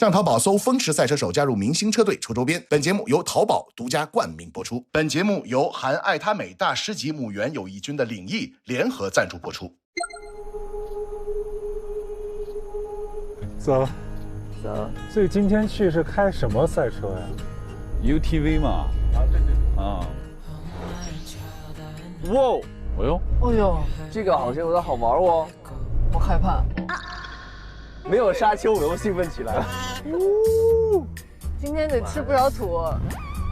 上淘宝搜“风驰赛车手”，加入明星车队抽周边。本节目由淘宝独家冠名播出。本节目由含爱他美大师级母猿友谊军的领益联合赞助播出。走，所以今天去是开什么赛车呀 ？UTV 嘛。对。啊。哇！哎呦，哎呦，这个好像有点好玩哦。我害怕。没有沙丘，我又兴奋起来了。今天得吃不少土。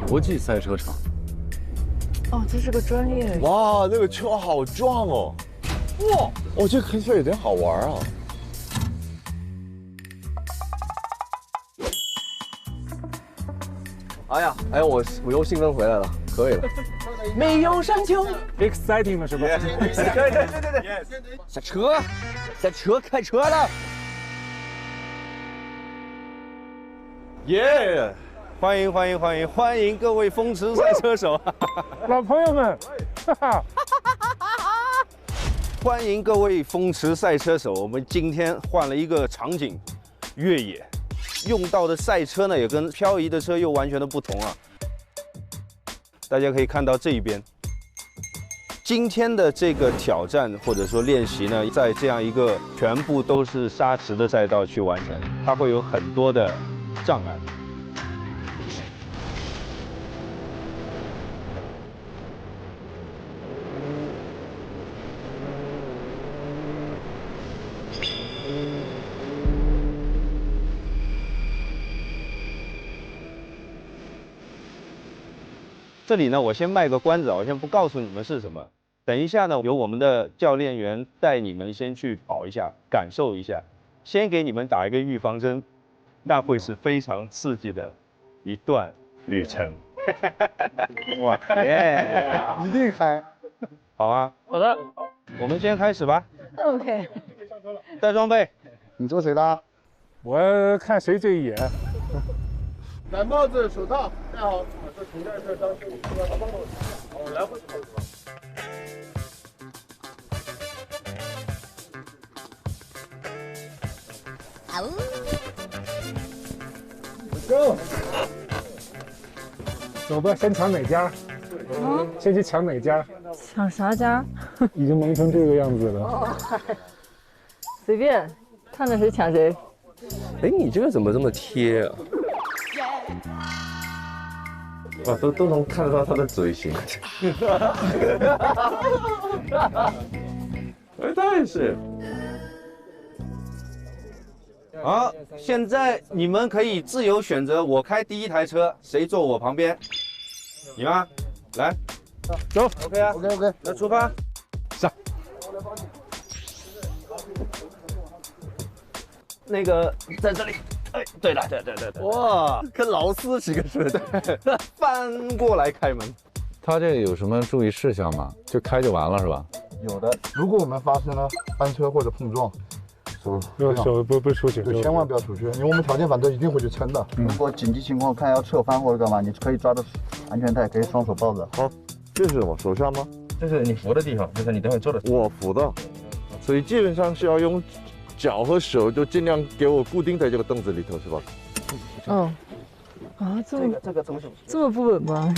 国际赛车场。哦，这是个专业。哇，那个车好壮哦！哇，哦，这开车有点好玩啊。哎呀，我又兴奋回来了，可以了。没有山丘 ，exciting 了是吧？对，下车，开车了。耶！欢迎各位风驰赛车手，老朋友们，哈哈。欢迎各位风驰赛车手。我们今天换了一个场景，越野，用到的赛车呢也跟漂移的车又完全的不同啊。大家可以看到这一边，今天的这个挑战或者说练习呢，在这样一个全部都是沙池的赛道去完成，它会有很多的障碍。这里呢，我先卖个关子，我先不告诉你们是什么。等一下呢，由我们的教练员带你们先去跑一下，感受一下，先给你们打一个预防针，那会是非常刺激的一段旅程。哇耶！一定嗨！好啊，好的，我们先开始吧。OK。带装备，你做谁的？我看谁最野。戴帽子、手套，戴好。这停在这当心，我来回跑是吧？Go！ 走吧，先抢哪家？先去抢哪家？抢啥家？已经萌成这个样子了。哦，随便，看着谁抢谁。哎，你这个怎么这么贴啊？哇，都能看得到他的嘴型。哎，他也是。好，现在你们可以自由选择，我开第一台车，谁坐我旁边？你吗？来，走。OK 啊 ，OK， 那出发。上。那个在这里。哎，对了，对。哇，跟劳斯是个似的，翻过来开门。他这有什么注意事项吗？就开就完了是吧？有的。如果我们发生了翻车或者碰撞，手不出去，对，千万不要出去，因为我们条件反射一定会去撑的。如果紧急情况看要侧翻或者干嘛，你可以抓着安全带，可以双手抱着。好，这是什么？手下吗？这是你扶的地方，就是你等会坐的。我扶的，所以基本上是要用脚和手就尽量给我固定在这个凳子里头，是吧？嗯。啊，这么么这么不稳吗？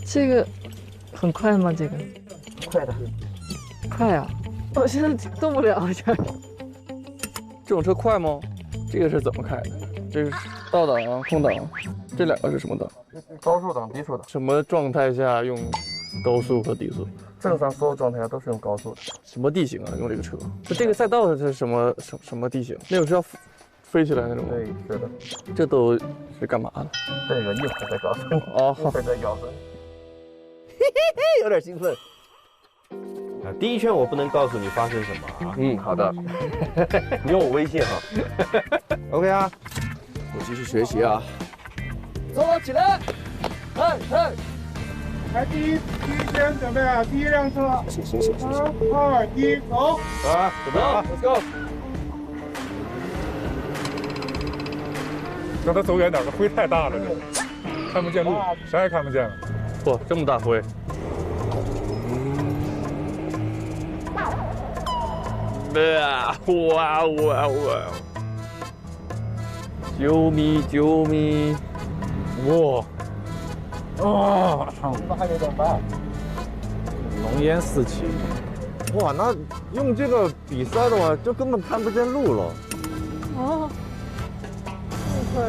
这个很快吗？这个快的，快啊！我现在动不了，这种车快吗？这个是怎么开的？这是倒档啊，空档，这两个是什么档？高速档、低速档。什么状态下用高速和低速？正常所有状态下都是用高速的。什么地形啊？用这个车？这个赛道是什么地形？那种是要飞起来那种吗？对，是的。这都是干嘛的？这个一会儿再告诉你。哦，一会儿再告诉你。有点兴奋。啊，第一圈我不能告诉你发生什么啊。嗯，好的。你用我微信哈。OK 啊，我继续学习啊。走起来！嗨！来第一圈准备啊，第一辆车。行。3、2、1，走！啊，准备好 ，Let's go。让他走远点，这灰太大了，这看不见路，啥也看不见了。嚯，这么大灰！哇！救命！救命！哇！那还有点慢。浓烟四起。哇，那用这个比赛的话，就根本看不见路了。哦，这么快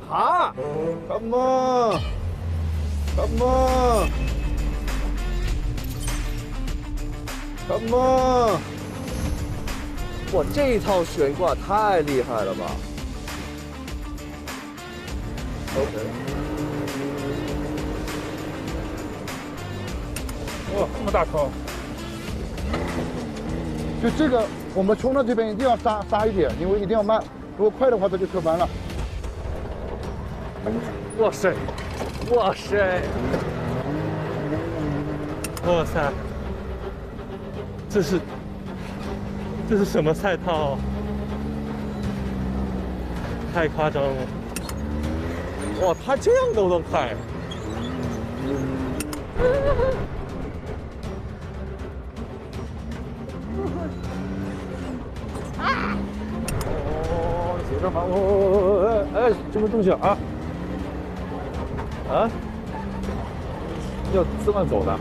啊！啊 ！Come on！ Come on! Come on! 哇，这一套悬挂太厉害了吧 ！OK。哇，这么大坑！就这个，我们冲到这边一定要刹一点，因为一定要慢，如果快的话它就侧翻了。哇塞！哇塞！哇塞！这是什么赛道？太夸张了！哇，他这样都能开！哦，斜着跑！哎，什么东西啊？啊？要这么走的？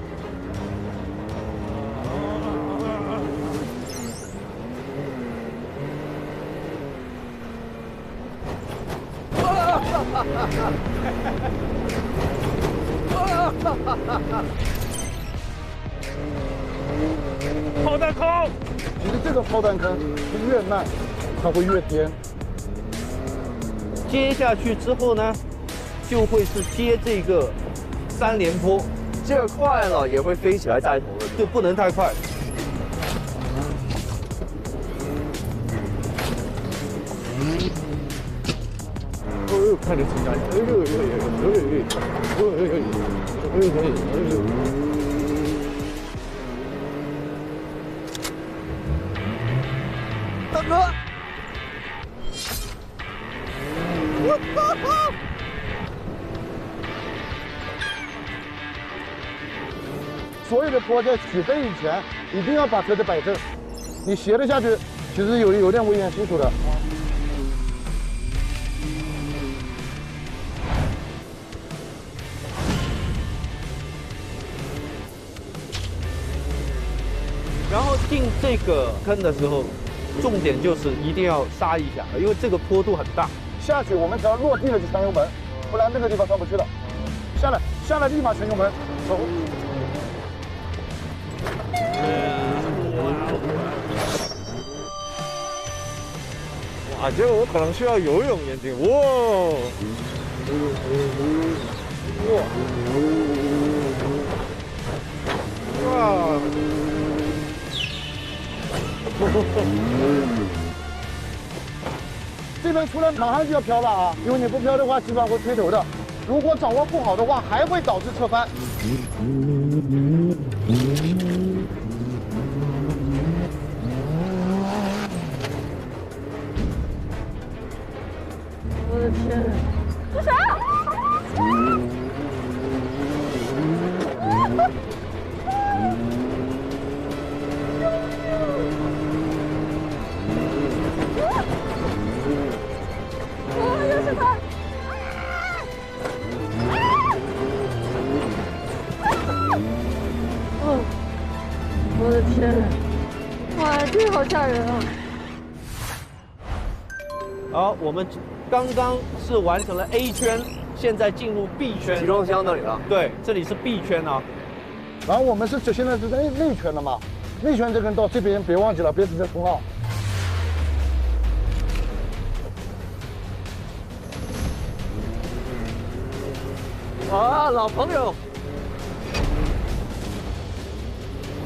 炮弹坑！其实这个炮弹坑是越慢，它会越颠。接下去之后呢，就会是接这个3连坡，这个快了也会飞起来带头的。对，不能太快。哎呦，看着紧张！哎呦呦呦呦呦呦呦呦呦！大哥！所有的坡在起飞以前，一定要把车子摆正。你斜着下去，其实有点危险系数的。然后进这个坑的时候，重点就是一定要刹一下，因为这个坡度很大。下去我们只要落地了就全油门，不然那个地方上不去了。下来立马全油门，走。哇，这个我可能需要游泳眼镜。哇！哇！这边出来马上就要飘了啊，因为你不飘的话，基本上会推头的。如果掌握不好的话，还会导致侧翻。我的天！这啥？又是他！哦，我的天！哇，这个好吓人啊！好，我们刚刚是完成了 A 圈，现在进入 B 圈。集装箱那里了。对，这里是 B 圈啊。然后我们现在是在内圈了嘛，内圈这根道这边别忘记了，别直接冲浪。啊，老朋友！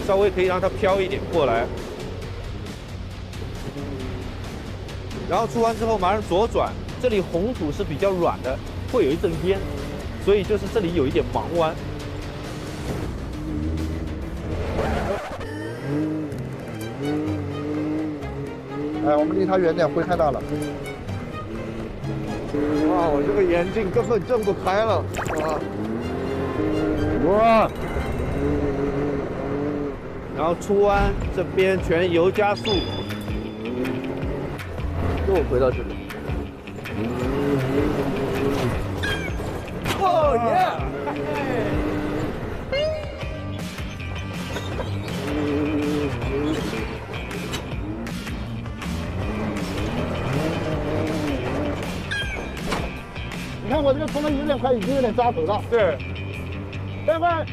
稍微可以让它飘一点过来，然后出弯之后马上左转，这里红土是比较软的，会有一阵烟，所以就是这里有一点盲弯。哎，我们离它远点，灰太大了。哇，我这个眼镜根本睁不开了。哇！然后出弯这边全油加速，跟我回到这里。哦耶！你看我这个冲的有点快，已经有点扎头了。对，待会儿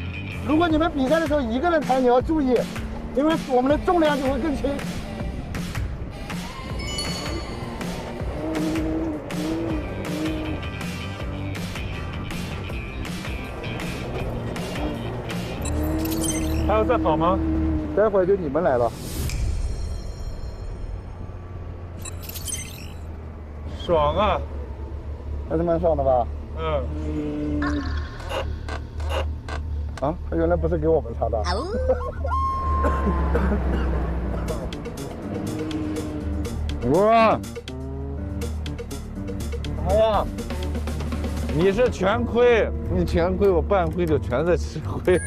如果你们比赛的时候一个人抬，你要注意，因为我们的重量就会更轻。还要再跑吗？待会儿就你们来了。爽啊！还是蛮爽的吧？嗯。啊，他原来不是给我们擦的。哇！哎呀，你是全亏，你全亏，我半亏就全在吃亏。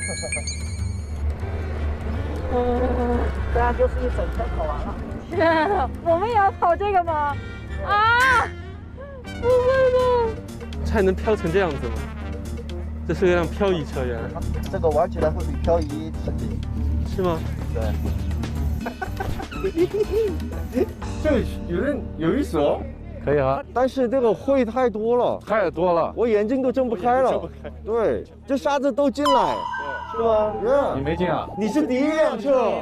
这样就是一整天跑完了。天啊，我们也要跑这个吗？啊！不会吧？还能飘成这样子吗？这是一辆漂移车呀，这个玩起来会比漂移刺激。是吗？这有一手，可以啊，但是这个灰太多了，太多了，我眼睛都睁不开了。对，这沙子都进来，是吗？你没进啊？你是第一辆车。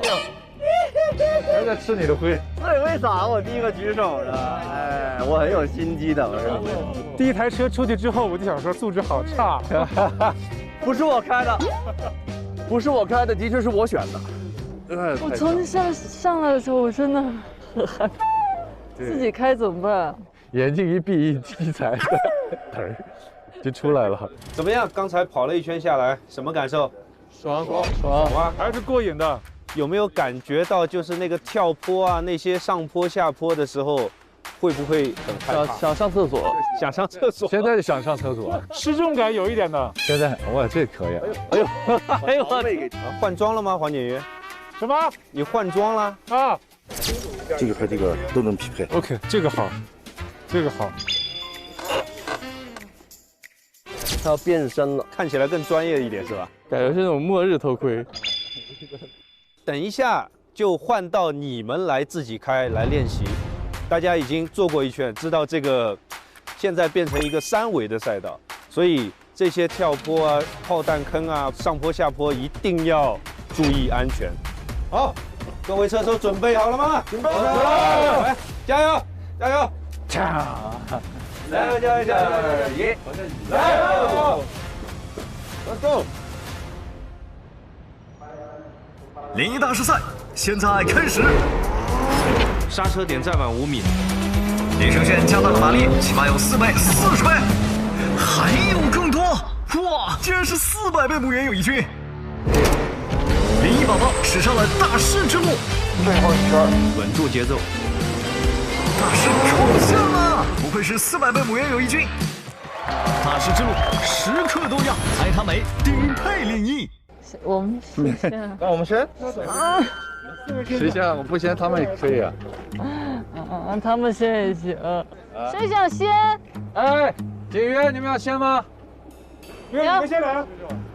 还在吃你的灰。对，为啥我第一个举手呢？哎，我很有心机的，我是。第一台车出去之后，我就想说素质好差。不是我开的，不是我开的，的确是我选的。我从上来的时候，我真的很害怕，自己开怎么办？眼睛一闭一踢踩，嘚儿就出来了。怎么样？刚才跑了一圈下来，什么感受？爽！哇，还是过瘾的。有没有感觉到就是那个跳坡啊，那些上坡下坡的时候，会不会很害怕？想上厕所，想上厕所。现在就想上厕所，失重感有一点的。现在哇，这可以。哎呦，换装了吗，黄检员？什么？你换装了啊？这个和这个都能匹配。OK， 这个好，这个好。它要变身了，看起来更专业一点是吧？感觉是那种末日头盔。等一下就换到你们来自己开来练习。大家已经做过一圈，知道这个现在变成一个3维的赛道，所以这些跳坡啊、炮弹坑啊、上坡下坡一定要注意安全。好，各位车手准备好了吗？准备好了，来，加油，加油！来，加油，加油！来，Let's go！临沂大师赛现在开始，刹车点再晚5米。林胜炫加大了马力，起码有4倍、40倍，还有更多！哇，竟然是400倍母猿友谊军！临沂宝宝驶上了大师之路，最后一圈，稳住节奏。大师冲线了，不愧是400倍母猿友谊军。大师之路时刻都要爱他美，顶配领域。我们先，那我们先。谁先？我不先，他们也可以啊。他们先也行。谁想先？哎，景瑜，你们要先吗？不用，你们先来。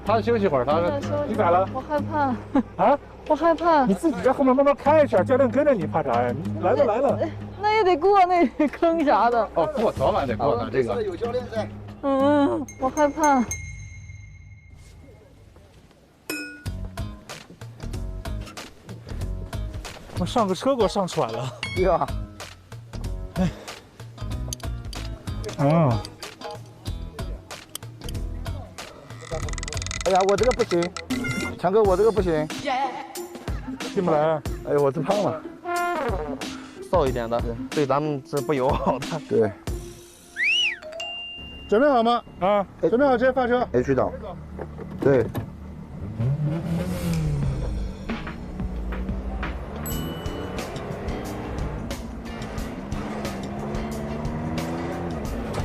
他休息会儿，你咋了？我害怕。啊？我害怕。你自己在后面慢慢开一下，教练跟着你，怕啥呀？你来了。那也得过那坑啥的。哦，过早晚得过呢，这个。有教练在。我害怕。我上个车给我上喘了。呀。哎呀，我这个不行，强哥，我这个不行，进不来。哎呦，我这胖了，瘦一点的，对咱们是不友好的。对。准备好吗？啊，准备好直接发车。H 档。对。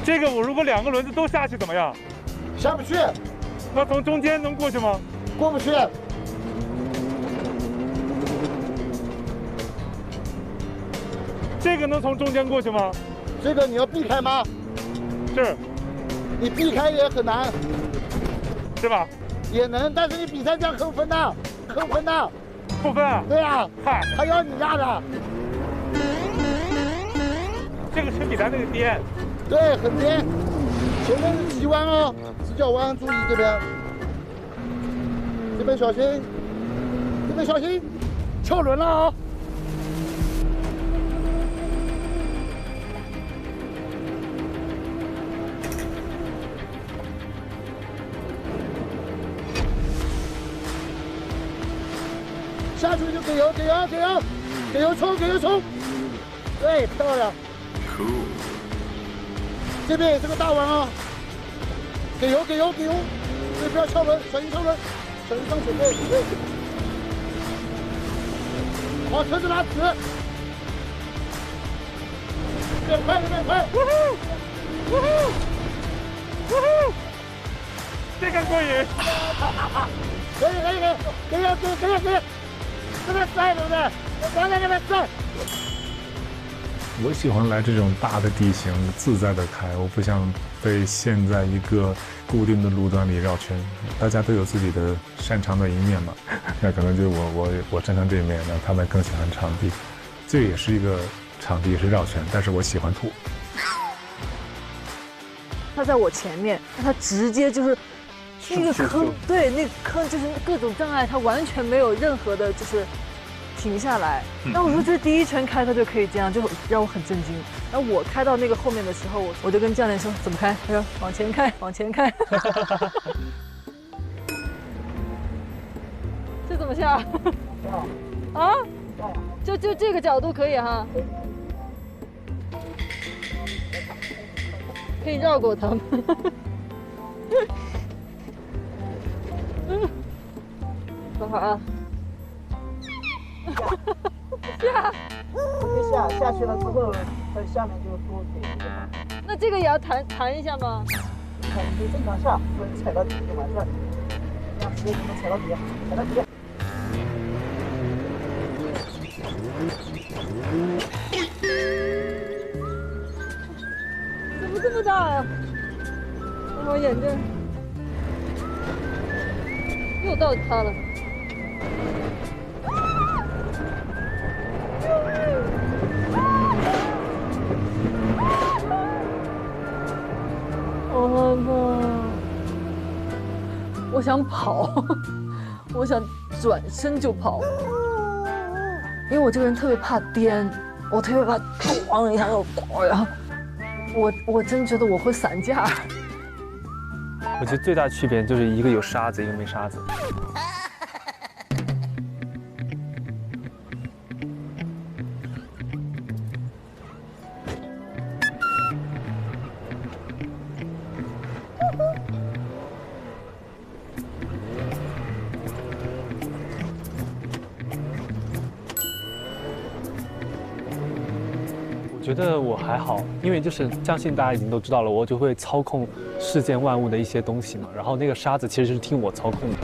这个我如果2个轮子都下去怎么样？下不去。那从中间能过去吗？过不去。这个能从中间过去吗？这个你要避开吗？是。你避开也很难，是吧？也能，但是你比赛这样扣分的，扣分的。扣分啊？对啊，嗨，还要你压的。这个车比咱那个颠。对，很颠。前面是急弯哦，直角弯，注意这边。这边小心，这边小心，翘轮了啊！下去就给油，给油，给油，给油冲，给油冲！对，漂亮。这边也是个大弯啊！给油，给油，给油！对，不要翘轮，小心翘轮，小心上水，对对。好，车子拉直，有点快，有点快！呜呼，呜呼，呜呼！这个过瘾！可以，可以，可以，可以，可以。这边塞，对不对？刚才那边塞。我喜欢来这种大的地形，自在的开，我不想被陷在一个固定的路段里绕圈。大家都有自己的擅长的一面嘛，那可能就我擅长这一面，那他们更喜欢场地。这也是一个场地，是绕圈，但是我喜欢吐。他在我前面，他直接就是那个坑，对，那个坑就是各种障碍，他完全没有任何的就是停下来。那我说这第一圈开他就可以这样，就让我很震惊。然后我开到那个后面的时候，我就跟教练说怎么开，他说往前开，往前开。这怎么下？啊？就这个角度可以哈。可以绕过他们。等会儿啊。下去了之后，在下面就多给一个嘛。那这个也要弹一下吗？你就正常下，不能踩到底就完事儿。让直接给它踩到底，踩到底。怎么这么大啊？我眼睛又到他了。我想跑，我想转身就跑，因为我这个人特别怕颠，我特别怕咣一下又倒呀，我真觉得我会散架。我觉得最大区别就是一个有沙子，一个没沙子。我觉得我还好，因为就是相信大家已经都知道了，我就会操控世间万物的一些东西嘛。然后那个沙子其实是听我操控的。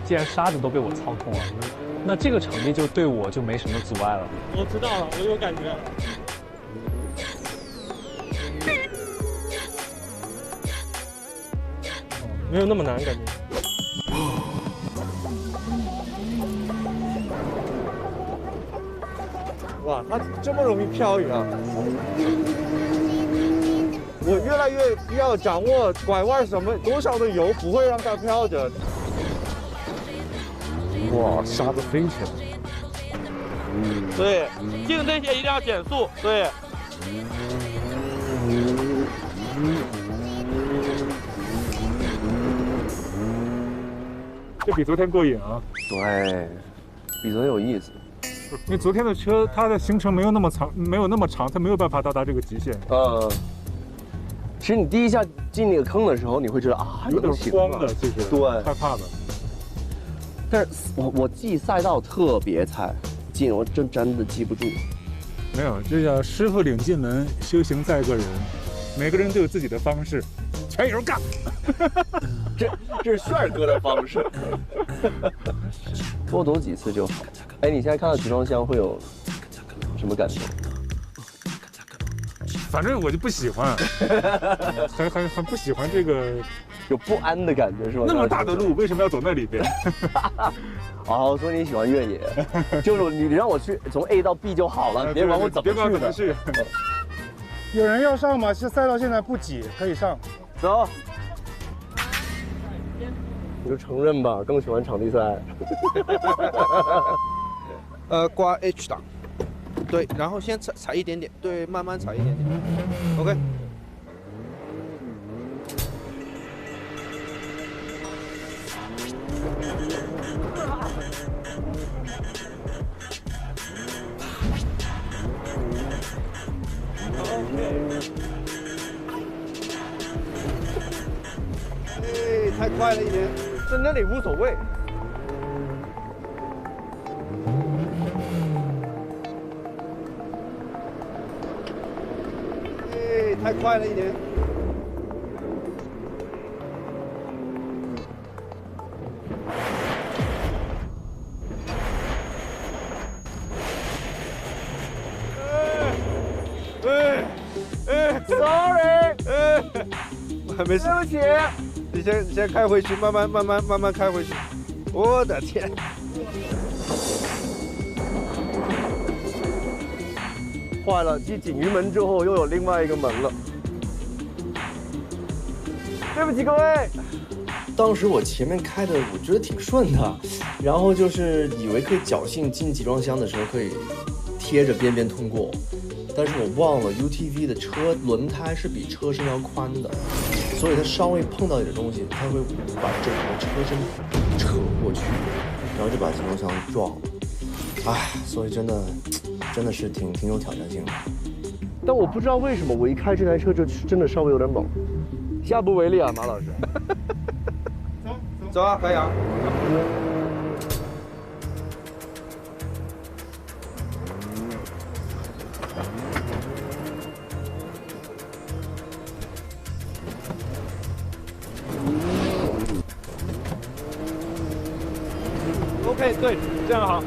既然沙子都被我操控了，那这个场地就对我就没什么阻碍了。我知道了，我有感觉。没有那么难感觉。哇，它这么容易漂移啊！我越来越要掌握拐弯多少的油不会让它飘着。哇，沙子飞起来。对，进这些一定要减速。对。这比昨天过瘾啊！对，比昨天有意思。因为昨天的车它的行程没有那么长，它没有办法到达这个极限。其实你第一下进那个坑的时候，你会觉得啊，有点慌的，其实对，害怕的。但是我记赛道特别菜，我真的记不住。没有，这叫师傅领进门，修行在个人。每个人都有自己的方式，全油干。这是炫哥的方式。多走几次就好。哎，你现在看到集装箱会有什么感觉？反正我就不喜欢，很不喜欢这个，有不安的感觉是吧？那么大的路，为什么要走那里边？哦，所以你喜欢越野，就是你让我去从 A 到 B 就好了，别管我怎么去的。有人要上吗？是赛道现在不挤，可以上。走。你就承认吧，更喜欢场地赛。挂 H 档，对，然后先踩一点点，对，慢慢踩一点点。OK。哎，太快了一点，在那里无所谓。哎，太快了一点。Sorry， 没事，对不起。你先开回去，慢慢开回去。我的天！坏了，继锦鱼门之后又有另外一个门了。对不起各位。当时我前面开的我觉得挺顺的，然后就是以为可以侥幸进集装箱的时候可以贴着边边通过，但是我忘了 UTV 的车轮胎是比车身要宽的，所以它稍微碰到一点东西，它会把整个车身扯过去，然后就把集装箱撞了。唉，所以真的是挺有挑战性的。但我不知道为什么我一开这台车就真的稍微有点猛，下不为例啊，马老师。走啊，白羊。OK， 对，这样好。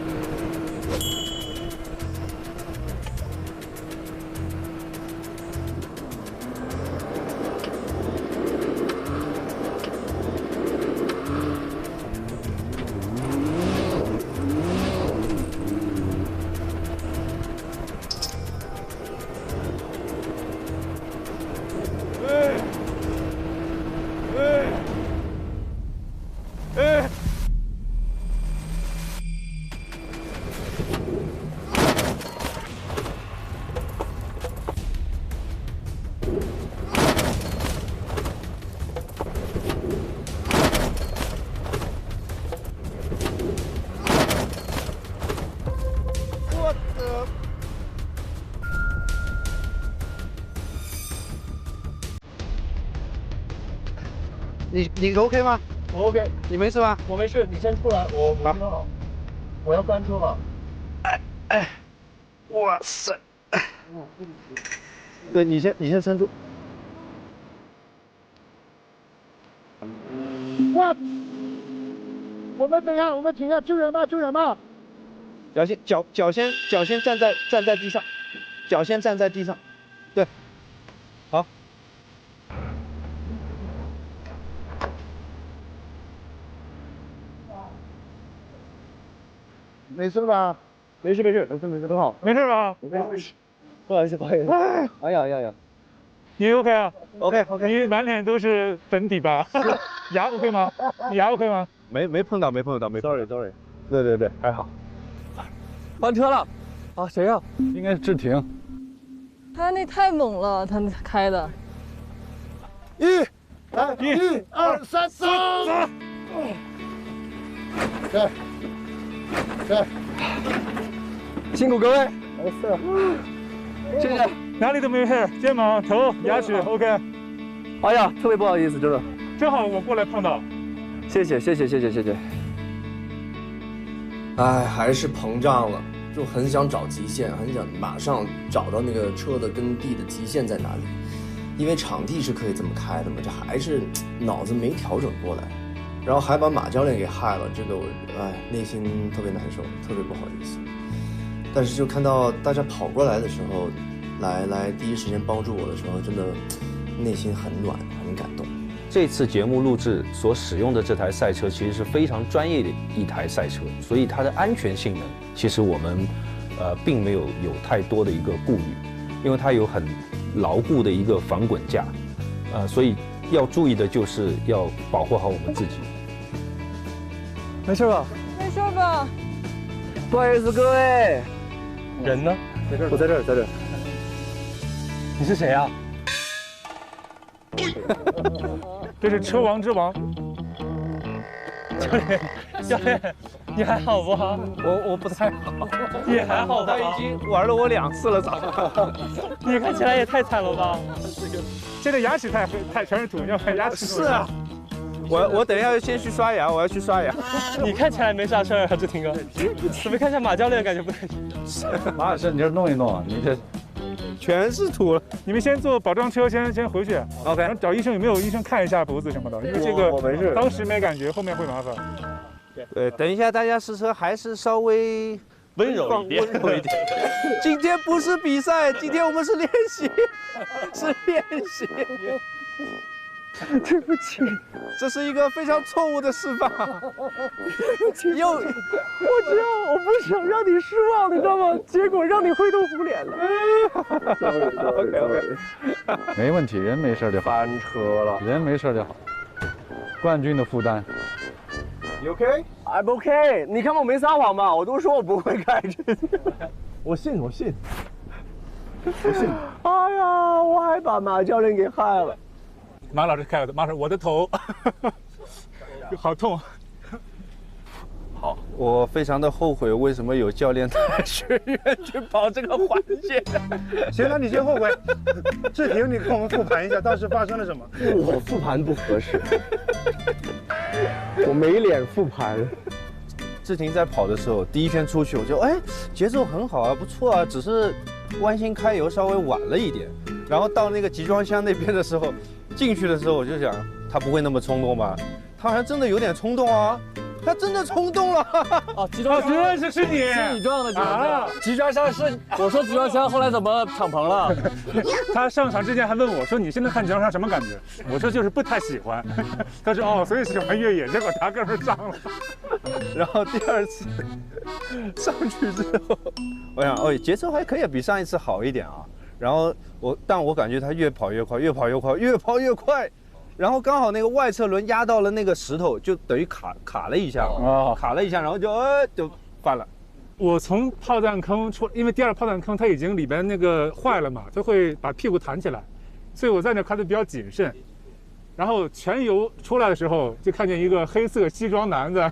你 OK 吗？我 OK， 你没事吧？我没事，你先出来，我好，我要关车了。哇塞！对你先撑住。哇！我们等一下，我们停下，救人吧，救人吧！脚先站在地上，脚先站在地上，对，好。没事吧？没事，很好。没事吧？没事。不好意思。哎呀。你 OK 啊 ？OK。你满脸都是粉底吧？牙 OK 吗？你牙 OK 吗？没碰到。Sorry。对，还好。翻车了。啊，谁呀？应该是志廷。他那太猛了，他那开的。1、2、3，走！对，辛苦各位，没事，谢谢。哪里都没事，肩膀、头、牙齿 OK。哎呀，特别不好意思，真的。正好我过来碰到。谢谢。哎，还是膨胀了，就很想找极限，很想马上找到那个车的跟地的极限在哪里，因为场地是可以这么开的嘛，这还是脑子没调整过来。然后还把马教练给害了，这个我内心特别难受，特别不好意思。但是就看到大家跑过来的时候，来第一时间帮助我的时候，真的内心很暖，很感动。这次节目录制所使用的这台赛车其实是非常专业的一台赛车，所以它的安全性能其实我们并没有太多的一个顾虑，因为它有很牢固的一个防滚架，所以要注意的就是要保护好我们自己。没事吧？没事吧？不好意思，各位。人呢？在这儿。我在这儿，在这儿。你是谁啊？这是车王之王。教练，你还好不？我不太好。你还好吧？他已经玩了我2次了，早上。你看起来也太惨了吧？现在牙齿太全是土，要看牙齿。是啊。我等一下先去刷牙，我要去刷牙。你看起来没啥事儿啊，志廷哥。怎么看一下马教练，感觉不太。马老师，你这弄一弄，你这全是土了。你们先坐保障车，先回去。OK。然后找医生，有没有医生看一下脖子什么的？因为这个我没事，当时没感觉，后面会麻烦。对，等一下大家试车还是稍微温柔一点。今天不是比赛，今天我们是练习，是练习。对不起，这是一个非常错误的示范。我不想让你失望，你知道吗？结果让你灰头土脸了。OK， 没问题，人没事就好。翻车了，人没事就好。冠军的负担。You OK？ I'm OK。你看我没撒谎吧？我都说我不会开车。我信。哎呀，我还把马教练给害了。马老师开的，马老师，我的头好痛。好，我非常的后悔，为什么有教练带学员去跑这个环节。行，那你先后悔。志廷，你跟我们复盘一下当时发生了什么？我复盘不合适，我没脸复盘。志廷在跑的时候，第一圈出去，我就节奏很好啊，不错啊，只是弯心开油稍微晚了一点。然后到那个集装箱那边的时候，进去的时候我就想，他不会那么冲动吧？他好像真的有点冲动啊，他真的冲动了。哦，集装箱是你，是你撞的集装箱是我说集装箱，后来怎么敞篷了？他上场之前还问我说：“你现在看集装箱什么感觉？”我说：“就是不太喜欢。”他说：“哦，所以喜欢越野。”结果他跟着上了。然后第2次上去之后，我想节奏还可以，比上一次好一点啊。然后但我感觉他越跑越快，越跑越快，越跑越快。然后刚好那个外侧轮压到了那个石头，就等于卡了一下，卡了一下，然后就翻了。我从炮弹坑出，因为第2炮弹坑它已经里边那个坏了嘛，它会把屁股弹起来，所以我在那开的比较谨慎。然后全油出来的时候，就看见一个黑色西装男在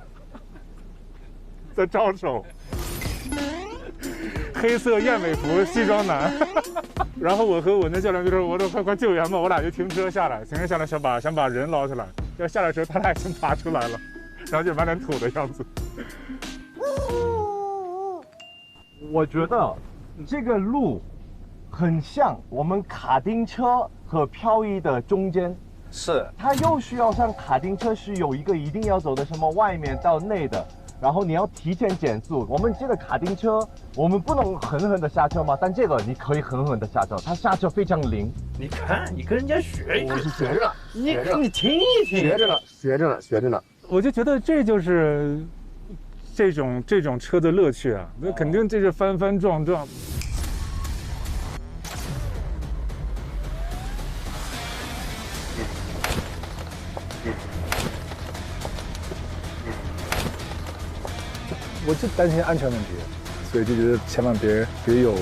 招手。黑色燕尾服西装男，然后我和我那教练就说：“我说快救援吧！”我俩就停车下来，想把人捞起来。要下来的时候，他俩已经爬出来了，然后就满脸土的样子。我觉得这个路很像我们卡丁车和漂移的中间，是它又需要像卡丁车是有一个一定要走的什么外面到内的。然后你要提前减速。我们记得卡丁车，我们不能狠狠的下车吗？但这个你可以狠狠的下车，它下车非常灵。你看，你跟人家学一下，我是学着，你听一听，学着呢。我就觉得这就是这种车的乐趣啊，那肯定这是翻翻撞撞。我就担心安全问题，所以就觉得千万别有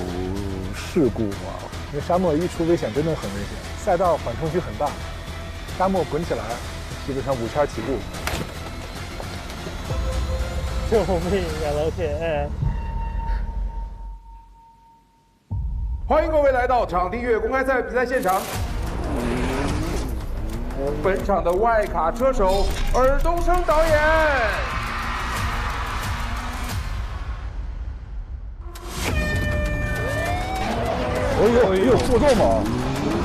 事故啊！因为沙漠一出危险真的很危险，赛道缓冲区很大，沙漠滚起来基本上5圈起步。救命啊，老铁！欢迎各位来到场地越野公开赛比赛现场。本场的外卡车手尔冬升导演。哎呦，做动吗？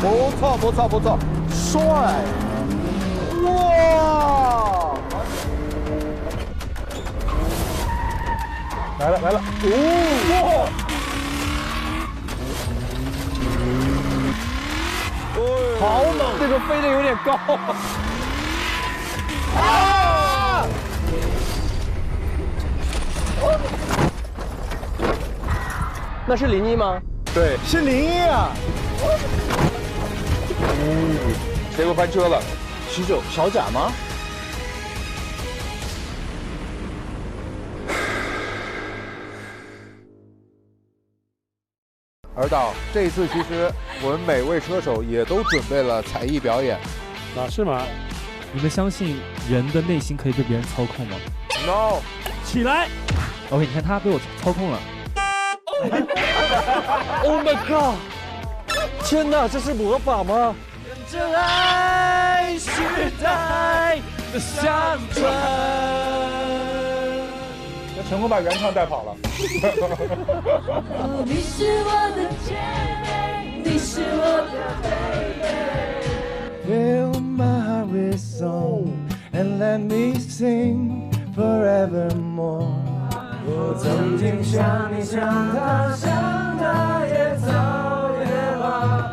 不错，帅！哇！来了来了，好猛，这个飞得有点高。啊！那是林一吗？对，是林一啊。结果翻车了。19小贾吗？而导，这一次其实我们每位车手也都准备了才艺表演。啊，是吗？你们相信人的内心可以被别人操控吗 ？No。起来。OK， 你看他被我操控了。Oh my god！ 天哪，这是魔法吗？真爱时代的乡村。那成功把原唱带跑了。你是我的姐妹，你是我的 Fill my heart with song and let me sing forevermore。我曾经像你，像他，像那野草野花。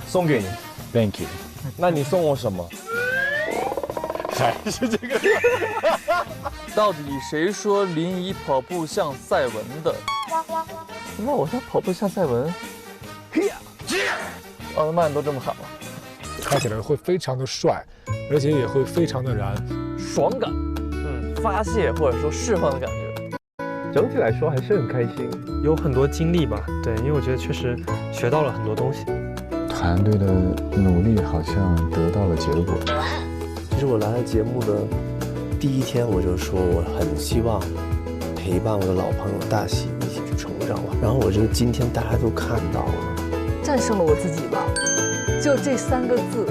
送给你 ，Thank you。那你送我什么？还是这个。到底谁说林怡跑步像赛文的？那我像跑步像赛文？奥特曼都这么喊了，开起来会非常的帅，而且也会非常的燃，爽感，发泄或者说释放的感觉。整体来说还是很开心，有很多经历吧，对，因为我觉得确实学到了很多东西。团队的努力好像得到了结果。其实我来了节目的第一天，我就说我很希望陪伴我的老朋友大喜一起去成长吧。然后我觉得今天大家都看到了，战胜了我自己吧，就这3个字，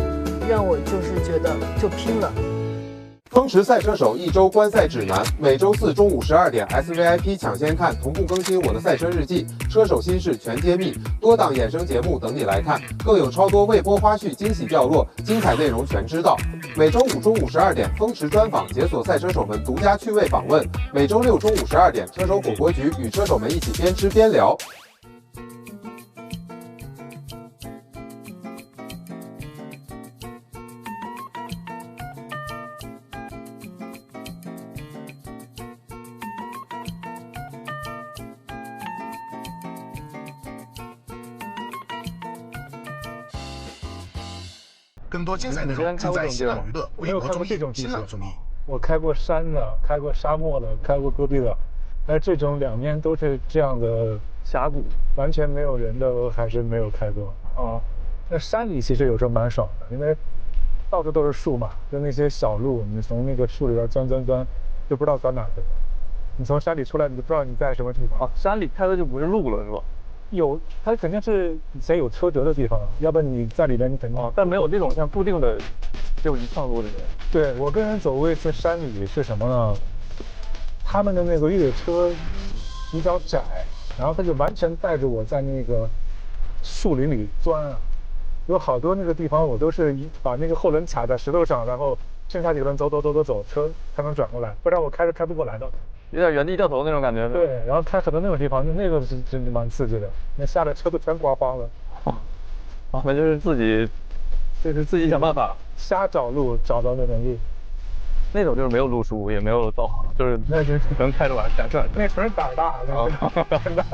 让我就是觉得就拼了。风驰赛车手1周观赛指南，每周4中午12点 SVIP 抢先看，同步更新我的赛车日记，车手心事全揭秘，多档衍生节目等你来看，更有超多未播花絮、惊喜掉落，精彩内容全知道。每周5中午12点风驰专访，解锁赛车手们独家趣味访问。每周6中午12点车手火锅局，与车手们一起边吃边聊。更多精彩内容尽在新浪娱乐微博综艺、新浪综艺。我开过山的，开过沙漠的，开过戈壁的，但是这种两面都是这样的峡谷，完全没有人的，我还是没有开过啊。那山里其实有时候蛮爽的，因为到处都是树嘛，就那些小路，你从那个树里边钻，就不知道钻哪去了。你从山里出来，你都不知道你在什么地方。啊，山里开的就不是路了，是吧？有，它肯定是以前有车辙的地方，要不然你在里边你肯定。但没有那种像固定的，就一上路的人。对，我跟人走过一次山里是什么呢？他们的那个越野车比较窄，然后他就完全带着我在那个树林里钻啊，有好多那个地方我都是把那个后轮卡在石头上，然后剩下几个人走，车才能转过来，不然我开不过来的。有点原地掉头那种感觉。对，然后开很多那种地方，那个是真的蛮刺激的，那下来车都全刮花了。啊，那就是自己想办法瞎找路，找到那种路。那种就是没有路书，也没有导航，就是那就是能开着玩，想转。那纯是胆大，那是胆大。